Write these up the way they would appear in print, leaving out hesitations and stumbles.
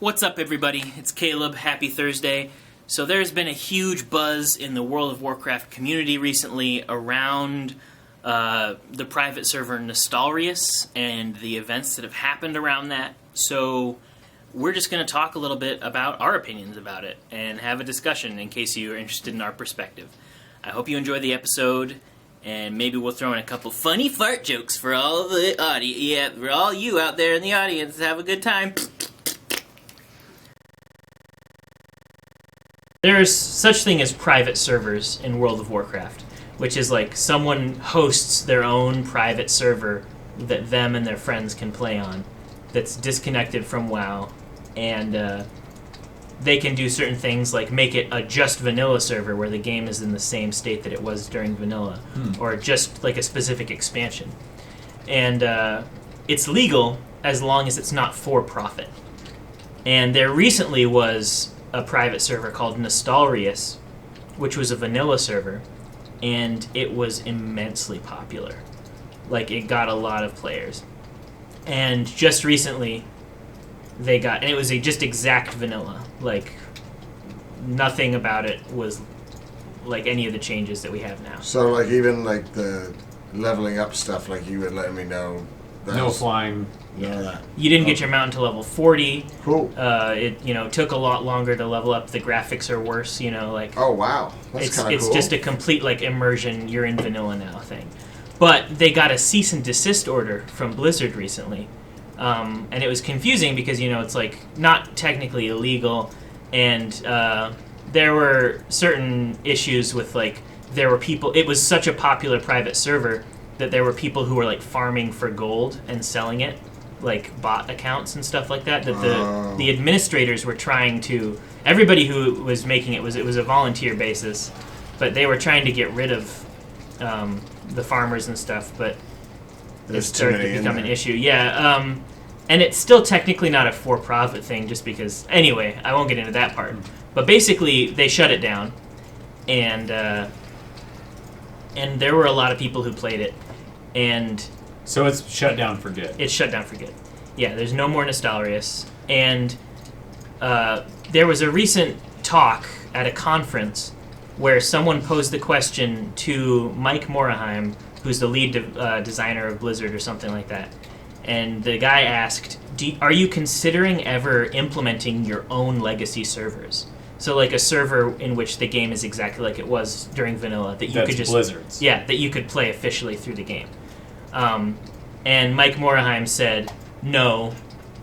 What's up, everybody? It's Caleb. Happy Thursday. So there's been a huge buzz in the World of Warcraft community recently around the private server Nostalrius and the events that have happened around that. So we're just going to talk a little bit about our opinions about it and have a discussion in case you're interested in our perspective. I hope you enjoy the episode, and maybe we'll throw in a couple funny fart jokes for all the audience. Yeah, for all you out there in the audience. Have a good time. There's such thing as private servers in World of Warcraft, which is like someone hosts their own private server that them and their friends can play on that's disconnected from WoW, and they can do certain things like make it a just vanilla server where the game is in the same state that it was during vanilla, or just like a specific expansion. And it's legal as long as it's not for profit. And there recently was a private server called Nostalrius, which was a vanilla server, and it was immensely popular. Like, it got a lot of players. And just recently, and it was just exact vanilla. Like, nothing about it was like any of the changes that we have now. So, like, even, like, the leveling up stuff, like, you would let me know. No flying. Yeah, you didn't get your mountain to level 40. Cool. It took a lot longer to level up. The graphics are worse. Like. Oh wow, that's kind of cool. It's just a complete like immersion. You're in vanilla now thing. But they got a cease and desist order from Blizzard recently, and it was confusing because it's like not technically illegal, and there were certain issues with like there were people. It was such a popular private server that there were people who were like farming for gold and selling it, like bot accounts and stuff like that. That the administrators were trying to. Everybody who was making it was a volunteer basis, but they were trying to get rid of the farmers and stuff. But it started to become an issue. Yeah, and it's still technically not a for-profit thing, just because. Anyway, I won't get into that part. But basically, they shut it down, and there were a lot of people who played it. And so it's shut down for good. It's shut down for good. Yeah, there's no more Nostalrius. And there was a recent talk at a conference where someone posed the question to Mike Morhaime, who's the lead designer of Blizzard or something like that. And the guy asked, are you considering ever implementing your own legacy servers? So like a server in which the game is exactly like it was during vanilla, that you could just Blizzard's. Yeah, that you could play officially through the game. And Mike Morhaime said, no,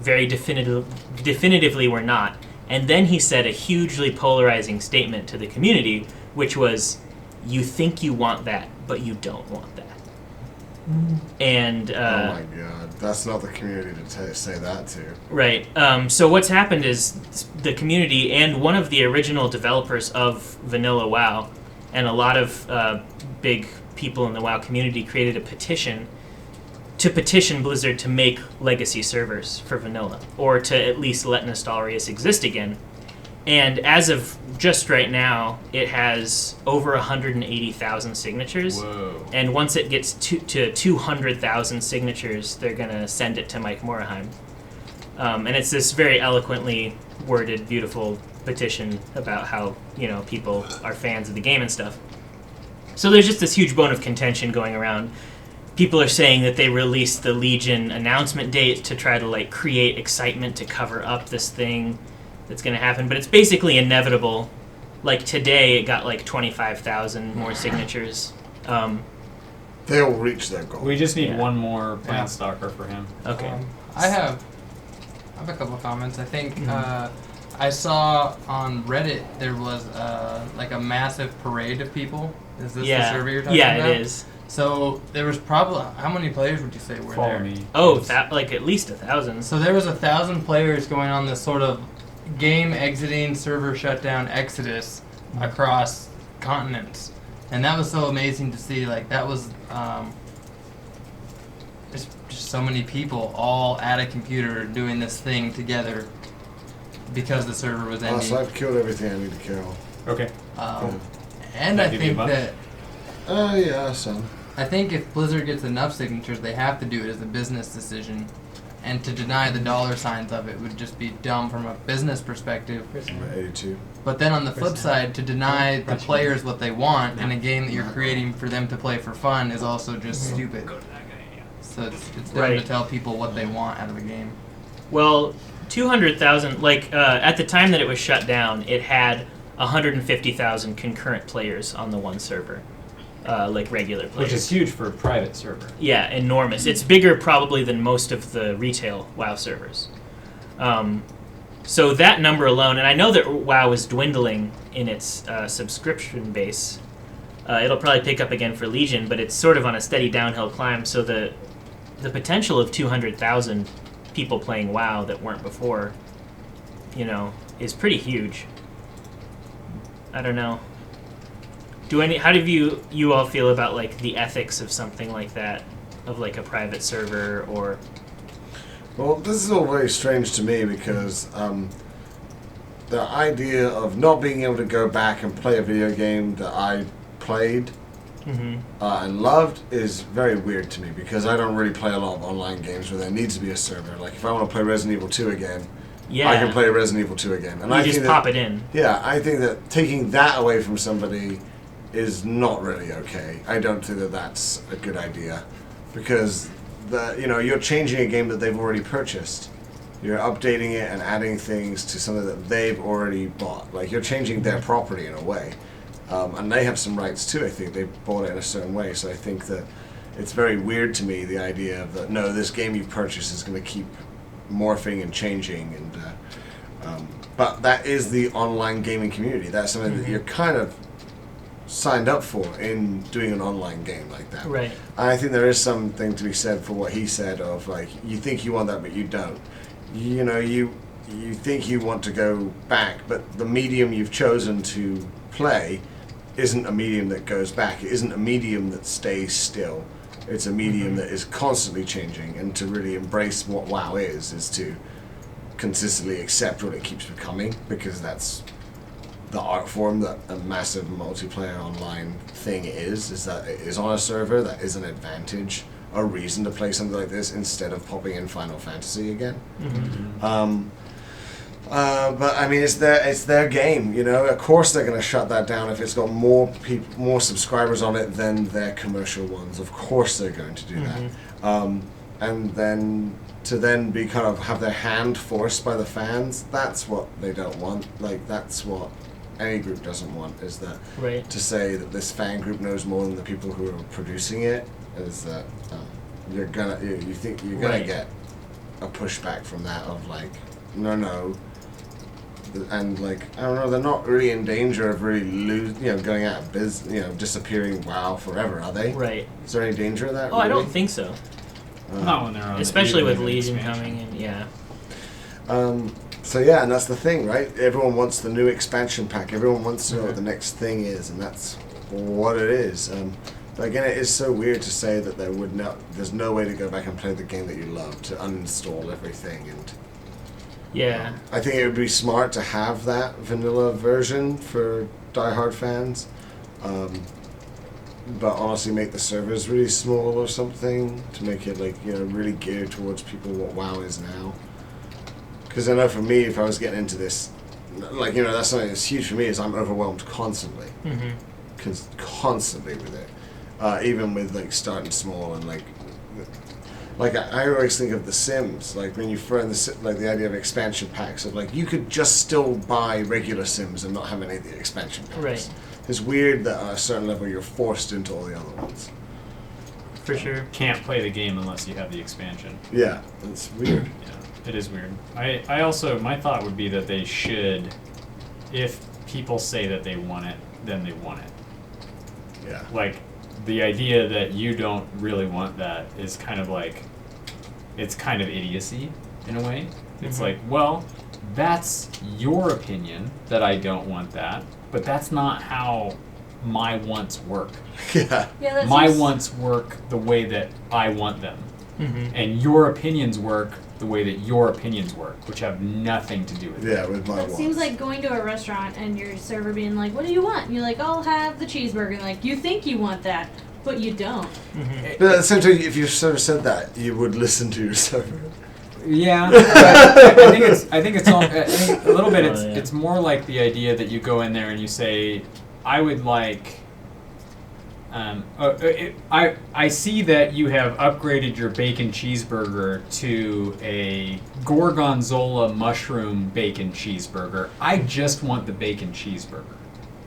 very definitively we're not. And then he said a hugely polarizing statement to the community, which was, you think you want that, but you don't want that. And oh my god, that's not the community to say that to. Right. So what's happened is the community and one of the original developers of Vanilla WoW and a lot of big people in the WoW community created a petition to petition Blizzard to make legacy servers for Vanilla, or to at least let Nostalrius exist again. And as of just right now, it has over 180,000 signatures. Whoa. And once it gets to 200,000 signatures, they're going to send it to Mike Morhaime. And it's this very eloquently worded, beautiful petition about how, people are fans of the game and stuff. So there's just this huge bone of contention going around. People are saying that they released the Legion announcement date to try to, like, create excitement to cover up this thing that's going to happen, but it's basically inevitable. Like today, it got like 25,000 more signatures. They'll reach their goal. We just need one more plant stalker for him. Okay. I have a couple of comments. I think I saw on Reddit there was like a massive parade of people. Is this the server you're talking about? Yeah, it is. So there was probably, how many players would you say were Follow there? me. Oh, like at least 1,000. So there was 1,000 players going on this sort of game exiting, server shutdown exodus across continents. And that was so amazing to see. Like, that was just so many people all at a computer doing this thing together because the server was ending. So I've killed everything I need to kill. Okay. And I think that... yeah, some. I think if Blizzard gets enough signatures, they have to do it as a business decision And to deny the dollar signs of it would just be dumb from a business perspective. 82. But then on the flip side, to deny the players what they want in a game that you're creating for them to play for fun is also just stupid. So it's dumb to tell people what they want out of a game. Well, 200,000, at the time that it was shut down, it had 150,000 concurrent players on the one server. Regular players. Which is huge for a private server. Yeah, enormous. It's bigger probably than most of the retail WoW servers. So that number alone, and I know that WoW is dwindling in its subscription base. It'll probably pick up again for Legion, but it's sort of on a steady downhill climb. So the potential of 200,000 people playing WoW that weren't before, is pretty huge. I don't know. How do you all feel about the ethics of something like that, of a private server or? Well, this is all very strange to me because the idea of not being able to go back and play a video game that I played and loved is very weird to me because I don't really play a lot of online games where there needs to be a server. Like if I want to play Resident Evil 2 again, I can play Resident Evil 2 again. And you just pop it in. Yeah, I think that taking that away from somebody is not really okay. I don't think that that's a good idea because you're changing a game that they've already purchased. You're updating it and adding things to something that they've already bought. Like you're changing their property in a way, and they have some rights too. I think they bought it in a certain way. So I think that it's very weird to me the idea of that. No, this game you've purchased is going to keep morphing and changing, and but that is the online gaming community. That's something that you're kind of signed up for in doing an online game like that. Right. I think there is something to be said for what he said of you think you want that but you don't. You think you want to go back, but the medium you've chosen to play isn't a medium that goes back. It isn't a medium that stays still. It's a medium that is constantly changing, and to really embrace what WoW is to consistently accept what it keeps becoming, because that's the art form that a massive multiplayer online thing is that it is on a server. That is an advantage, a reason to play something like this instead of popping in Final Fantasy again. But I mean, it's their game, Of course, they're going to shut that down if it's got more subscribers on it than their commercial ones. Of course, they're going to do that. And then to be kind of have their hand forced by the fans, that's what they don't want. That's what any group doesn't want, is that to say that this fan group knows more than the people who are producing it, is that you think you're gonna get a pushback from that of no, and I don't know, they're not really in danger of really going out of business, disappearing WoW forever, are they? Right. Is there any danger of that? Oh, really? I don't think so. Not when they're on especially with Legion coming in, yeah. So yeah, and that's the thing, right? Everyone wants the new expansion pack. Everyone wants to know what the next thing is, and that's what it is. But again, it is so weird to say that there's no way to go back and play the game that you love, to uninstall everything. And I think it would be smart to have that vanilla version for diehard fans, but honestly, make the servers really small or something to make it really geared towards people what WoW is now. Because I know for me, if I was getting into this, that's something that's huge for me, is I'm overwhelmed constantly. Constantly with it. Even with, starting small and, I always think of The Sims, when you throw in the idea of expansion packs, of, you could just still buy regular Sims and not have any of the expansion packs. Right. It's weird that at a certain level you're forced into all the other ones. For sure. Can't play the game unless you have the expansion. Yeah, it's weird. Yeah. It is weird. I also, my thought would be that they should, if people say that they want it, then they want it. Yeah. The idea that you don't really want that is kind of it's kind of idiocy in a way. It's well, that's your opinion that I don't want that, but that's not how my wants work. Yeah. My wants work the way that I want them. And your opinions work the way that your opinions work, which have nothing to do with it. Yeah, with my It wants. seems like going to a restaurant and your server being like, what do you want? And you're like, I'll have the cheeseburger. And you think you want that, but you don't. But at the same time, if you sort of said that, you would listen to your server. Yeah, I think it's a little bit. Oh, yeah. It's more like the idea that you go in there and you say, I would like. I see that you have upgraded your bacon cheeseburger to a gorgonzola mushroom bacon cheeseburger. I just want the bacon cheeseburger.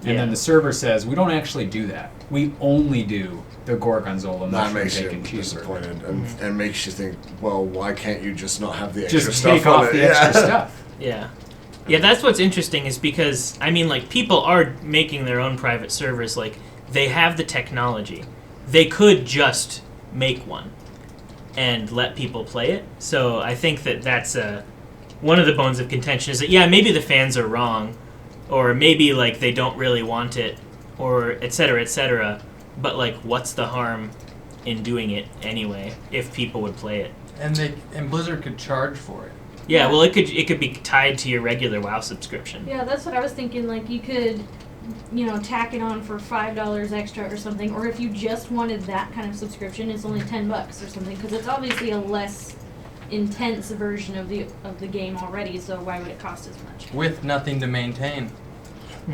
And Yeah. then the server says, we don't actually do that. We only do the gorgonzola That mushroom makes you bacon cheeseburger. disappointed and makes you think, well, why can't you just not have the extra Just stuff take on off it? the Yeah. extra stuff. Yeah. Yeah, that's what's interesting is because, I mean, like, people are making their own private servers. Like, they have the technology. They could just make one and let people play it. So I think that that's one of the bones of contention is that, yeah, maybe the fans are wrong, or maybe, like, they don't really want it, or et cetera, but, like, what's the harm in doing it anyway if people would play it? And Blizzard could charge for it. Yeah, well, it could be tied to your regular WoW subscription. Yeah, that's what I was thinking. Like, you could, tack it on for $5 extra or something. Or if you just wanted that kind of subscription, it's only $10 or something. Because it's obviously a less intense version of the game already. So why would it cost as much? With nothing to maintain.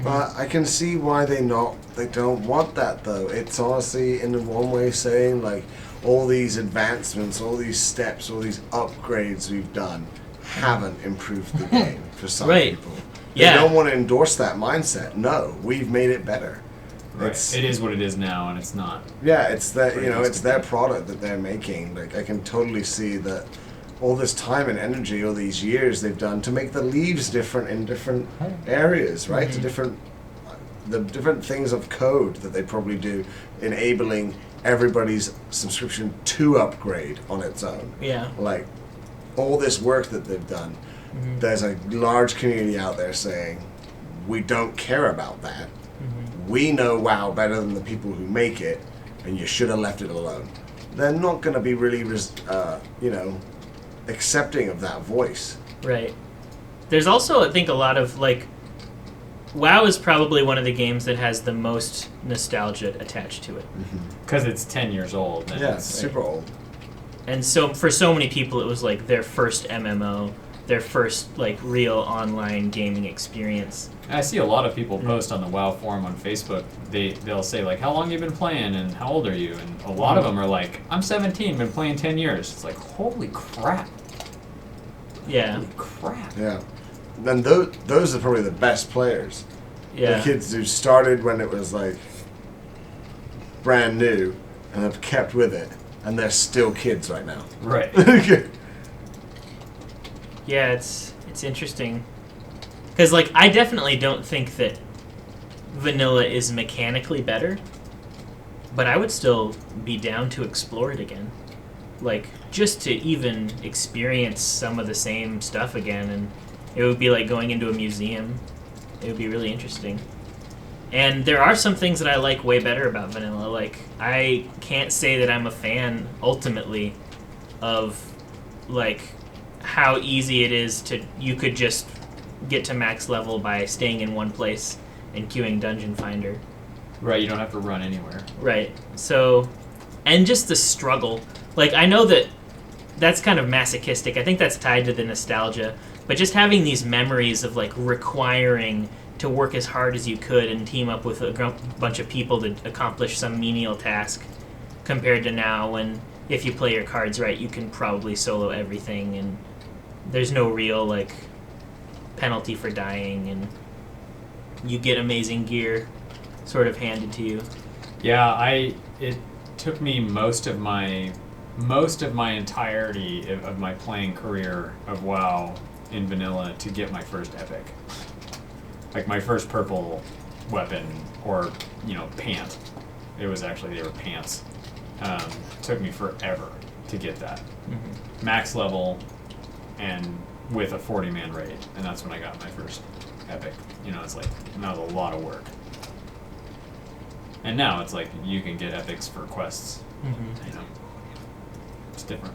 But I can see why they don't want that though. It's honestly in one way saying like all these advancements, all these steps, all these upgrades we've done haven't improved the game for some Right. people. Yeah. They don't want to endorse that mindset. No, we've made it better. Right. It's, It is what it is now, and it's not. yeah, it's that What it it's used to their be. product that they're making. Like I can totally see that all this time and energy, all these years they've done to make the leaves different in different areas, right? To the different things of code that they probably do, enabling everybody's subscription to upgrade on its own. Yeah. Like all this work that they've done, there's a large community out there saying, we don't care about that. We know WoW better than the people who make it, and you should have left it alone. They're not going to be really, accepting of that voice. Right. There's also, I think, a lot of, like, WoW is probably one of the games that has the most nostalgia attached to it. Because it's 10 years old. And Yeah, it's super old. And so, for so many people, it was, like, their first MMO, their first, like, real online gaming experience. I see a lot of people post on the WoW forum on Facebook. They'll say, like, how long have you been playing and how old are you? And a lot of them are like, I'm 17, been playing 10 years. It's like, holy crap. Yeah. Holy crap. Yeah. And those are probably the best players. Yeah. The kids who started when it was like brand new and have kept with it, and they're still kids right now. Right. Yeah, it's interesting. Because, like, I definitely don't think that vanilla is mechanically better, but I would still be down to explore it again. Like, just to even experience some of the same stuff again, and it would be like going into a museum. It would be really interesting. And there are some things that I like way better about vanilla. Like, I can't say that I'm a fan, ultimately, of, like, how easy it is to... You could just get to max level by staying in one place and queuing Dungeon Finder. Right, you don't have to run anywhere. Right. So... And just the struggle. Like, I know that that's kind of masochistic. I think that's tied to the nostalgia. But just having these memories of, like, requiring to work as hard as you could and team up with a bunch of people to accomplish some menial task, compared to now when, if you play your cards right, you can probably solo everything, and there's no real, like, penalty for dying, and you get amazing gear sort of handed to you. Yeah, it took me most of my entirety of my playing career of WoW in vanilla to get my first epic. Like my first purple weapon, or, pant. It was actually, they were pants. Took me forever to get that. Max level and with a 40-man raid. And that's when I got my first epic. It's like, that was a lot of work. And now it's like, you can get epics for quests. It's different.